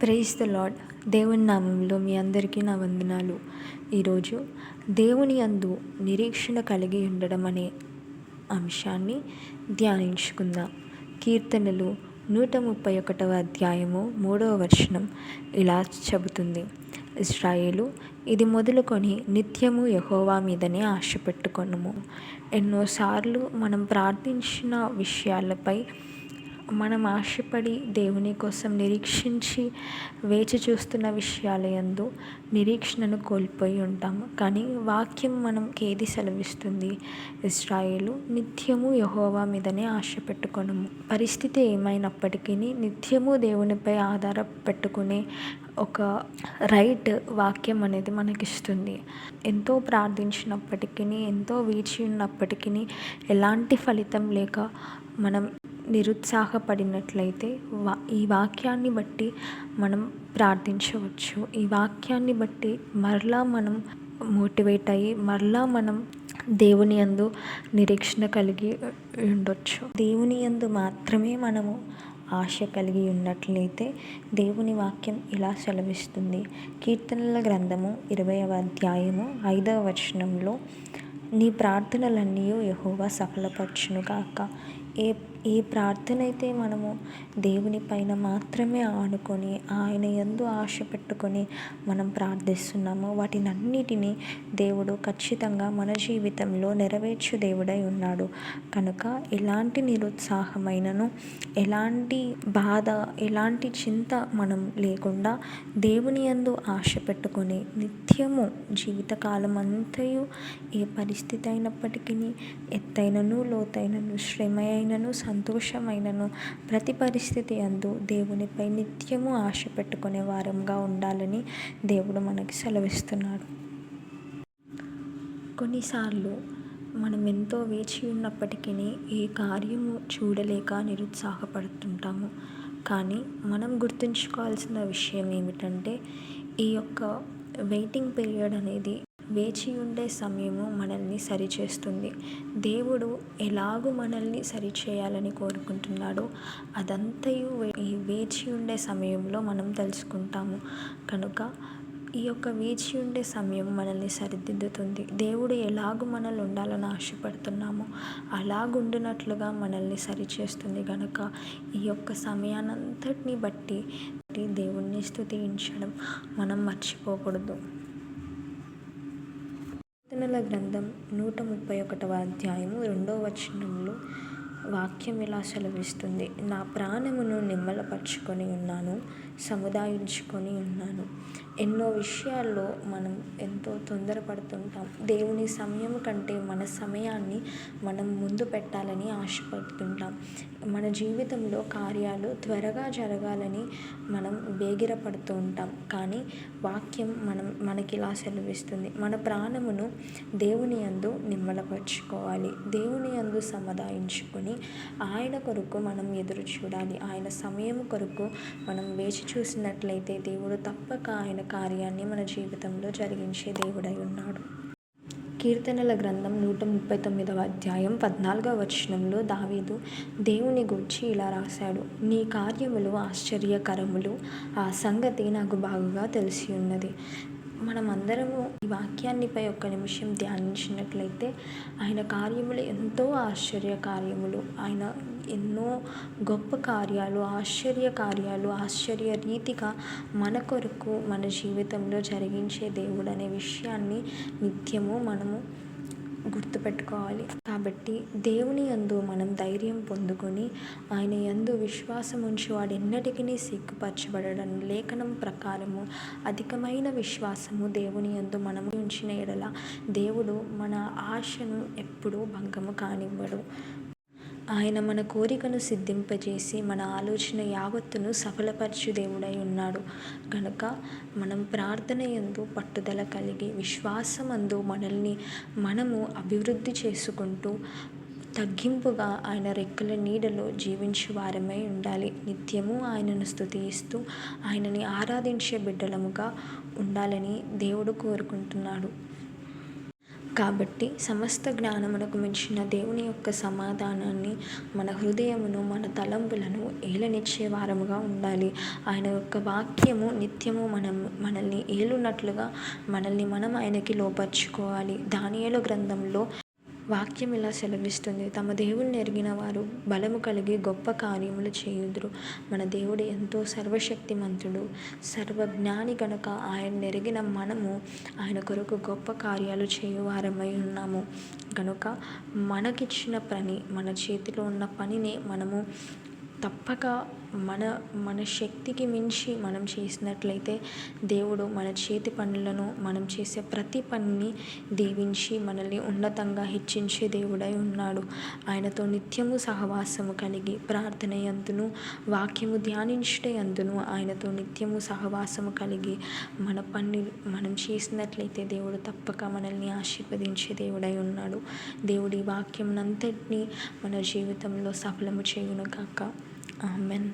Praise the lord. దేవుని నామంలో మీ అందరికీ నా వందనాలు. ఈరోజు దేవుని యందు నిరీక్షణ కలిగి ఉండడం అనే అంశాన్ని ధ్యానించుకుందాం. కీర్తనలు 131వ అధ్యాయము 3వ వచనం ఇలా చెబుతుంది: ఇశ్రాయేలు, ఇది మొదలుకొని నిత్యము యెహోవా మీదనే ఆశ పెట్టుకొనుము. ఎన్నోసార్లు మనం ప్రార్థించిన విషయాలపై మనం ఆశపడి దేవుని కోసం నిరీక్షించి వేచి చూస్తున్న విషయాల యందు నిరీక్షణను కోల్పోయి ఉంటాము. కానీ వాక్యం మనకి ఏది సెలవిస్తుంది? ఇశ్రాయేలు, నిత్యము యెహోవా మీదనే ఆశ పెట్టుకొనుము. పరిస్థితి ఏమైనప్పటికీ నిత్యము దేవునిపై ఆధారపెట్టుకునే ఒక రైట్ వాక్యం అనేది మనకిస్తుంది. ఎంతో ప్రార్థించినప్పటికీ, ఎంతో వేచి ఉన్నప్పటికీ ఎలాంటి ఫలితం లేక మనం నిరుత్సాహపడినట్లయితే ఈ వాక్యాన్ని బట్టి మనం ప్రార్థించవచ్చు. ఈ వాక్యాన్ని బట్టి మరలా మనం మోటివేట్ అయ్యి మరలా మనం దేవుని యందు నిరీక్షణ కలిగి ఉండొచ్చు. దేవుని యందు మాత్రమే మనము ఆశ కలిగి ఉన్నట్లయితే దేవుని వాక్యం ఇలా సెలవిస్తుంది. కీర్తనల గ్రంథము 20వ అధ్యాయము 5వ వచనంలో, నీ ప్రార్థనలన్నీ యెహోవా సఫలపరచును గాక. ఏ ప్రార్థన అయితే మనము దేవుని పైన మాత్రమే ఆనుకొని ఆయన యందు ఆశ పెట్టుకొని మనం ప్రార్థిస్తున్నామో వాటినన్నిటినీ దేవుడు ఖచ్చితంగా మన జీవితంలో నెరవేర్చు దేవుడై ఉన్నాడు. కనుక ఎలాంటి నిరుత్సాహమైనను, ఎలాంటి బాధ, ఎలాంటి చింత మనం లేకుండా దేవుని యందు ఆశ పెట్టుకొని నిత్యము జీవితకాలం అంతయు ఏ పరిస్థితి అయినప్పటికీ, ఎత్తైనను లోతైనను, శ్రమ అయినను సంతోషమైనను, ప్రతి పరిస్థితి యందు దేవునిపై నిత్యము ఆశ పెట్టుకునే వారంగా ఉండాలని దేవుడు మనకి సెలవిస్తున్నాడు. కొన్నిసార్లు మనం ఎంతో వేచి ఉన్నప్పటికీ ఏ కార్యము చూడలేక నిరుత్సాహపడుతుంటాము. కానీ మనం గుర్తుంచుకోవాల్సిన విషయం ఏమిటంటే, ఈ యొక్క వెయిటింగ్ పీరియడ్ అనేది, వేచి ఉండే సమయము మనల్ని సరిచేస్తుంది. దేవుడు ఎలాగూ మనల్ని సరిచేయాలని కోరుకుంటున్నాడో అదంతయు ఈ వేచి ఉండే సమయంలో మనం తెలుసుకుంటాము. కనుక ఈ యొక్క వేచి ఉండే సమయం మనల్ని సరిదిద్దుతుంది. దేవుడు ఎలాగూ మనల్ని ఉండాలని ఆశపడుతున్నామో అలాగుండునట్లుగా మనల్ని సరిచేస్తుంది. కనుక ఈ యొక్క సమయానంతటిని బట్టి దేవుణ్ణి స్తుతించడం మనం మర్చిపోకూడదు. కీర్తనల గ్రంథం 131వ అధ్యాయము 2వ వచనంలో వాక్యం ఇలా సెలవిస్తుంది: నా ప్రాణమును నిమ్మలపరుచుకొని ఉన్నాను, సముదాయించుకొని ఉన్నాను. ఎన్నో విషయాల్లో మనం ఎంతో తొందరపడుతుంటాం. దేవుని సమయం కంటే మన సమయాన్ని మనం ముందు పెట్టాలని ఆశపడుతుంటాం. మన జీవితంలో కార్యాలు త్వరగా జరగాలని మనం వేగిరపడుతూ ఉంటాం. కానీ వాక్యం మనకి ఇలా సెలవిస్తుంది: మన ప్రాణమును దేవుని యందు నిమ్మలపరుచుకోవాలి, దేవుని యందు సముదాయించుకొని ఆయన కొరకు మనం ఎదురు చూడాలి. ఆయన సమయం కొరకు మనం వేచి చూసినట్లయితే దేవుడు తప్పక ఆయన కార్యాన్ని మన జీవితంలో జరిగించే దేవుడై ఉన్నాడు. కీర్తనల గ్రంథం 139వ అధ్యాయం 14వ వచనంలో దావీదు దేవుని గూర్చి ఇలా రాశాడు: నీ కార్యములు ఆశ్చర్యకరములు, ఆ సంగతి నాకు బాగుగా తెలిసి ఉన్నది. మనమందరము ఈ వాక్యాన్నిపై ఒక్క నిమిషం ధ్యానించినట్లయితే ఆయన కార్యములు ఎంతో ఆశ్చర్య కార్యములు, ఆయన ఎన్నో గొప్ప కార్యాలు, ఆశ్చర్య కార్యాలు, ఆశ్చర్య రీతిగా మన కొరకు మన జీవితంలో జరిగించే దేవుడు అనే విషయాన్ని నిత్యము మనము గుర్తుపెట్టుకోవాలి. కాబట్టి దేవుని యందు మనం ధైర్యం పొందుకొని ఆయన యందు విశ్వాసం ఉంచి వాడు ఎన్నటికీ సిగ్గుపరచబడడం. లేఖనం ప్రకారము అధికమైన విశ్వాసము దేవుని యందు మనము ఉంచిన ఎడల దేవుడు మన ఆశను ఎప్పుడూ భంగము కానివ్వడు. ఆయన మన కోరికను సిద్ధింపజేసి మన ఆలోచన యావత్తును సఫలపరచు దేవుడై ఉన్నాడు. కనుక మనం ప్రార్థన యందు పట్టుదల కలిగి విశ్వాసమందు మనము అభివృద్ధి చేసుకుంటూ తగ్గింపుగా ఆయన రెక్కల నీడలో జీవించు వారమై ఉండాలి. నిత్యము ఆయనను స్తుతిస్తూ ఆయనని ఆరాధించే బిడ్డలముగా ఉండాలని దేవుడు కోరుకుంటున్నాడు. కాబట్టి సమస్త జ్ఞానమునకు మించిన దేవుని యొక్క సమాధానాన్ని మన హృదయమును, మన తలంపులను ఏలనిచ్చే వారముగా ఉండాలి. ఆయన యొక్క వాక్యము నిత్యము మనల్ని ఏలునట్లుగా మనల్ని మనం ఆయనకి లోపరుచుకోవాలి. దానియేలు గ్రంథంలో వాక్యం ఇలా సెలవిస్తుంది, తమ దేవుణ్ణి ఎరిగిన వారు బలము కలిగి గొప్ప కార్యములు చేయుదురు. మన దేవుడు ఎంతో సర్వశక్తిమంతుడు, సర్వజ్ఞాని గనుక ఆయన ఎరిగిన మనము ఆయన కొరకు గొప్ప కార్యాలు చేయువారమై ఉన్నాము. కనుక మనకిచ్చిన పని, మన చేతిలో ఉన్న పనిని మనము తప్పక మన శక్తికి మించి మనం చేసినట్లయితే దేవుడు మన చేతి పనులను, మనం చేసే ప్రతి పనిని దీవించి మనల్ని ఉన్నతంగా హెచ్చించే దేవుడై ఉన్నాడు. ఆయనతో నిత్యము సహవాసము కలిగి ప్రార్థన యందును, వాక్యము ధ్యానించుట యందును ఆయనతో నిత్యము సహవాసము కలిగి మన పని మనం చేసినట్లయితే దేవుడు తప్పక మనల్ని ఆశీర్వదించే దేవుడై ఉన్నాడు. దేవుడి వాక్యం అంతటినీ మన జీవితంలో సఫలము చేయును కాక. ఆమెన్.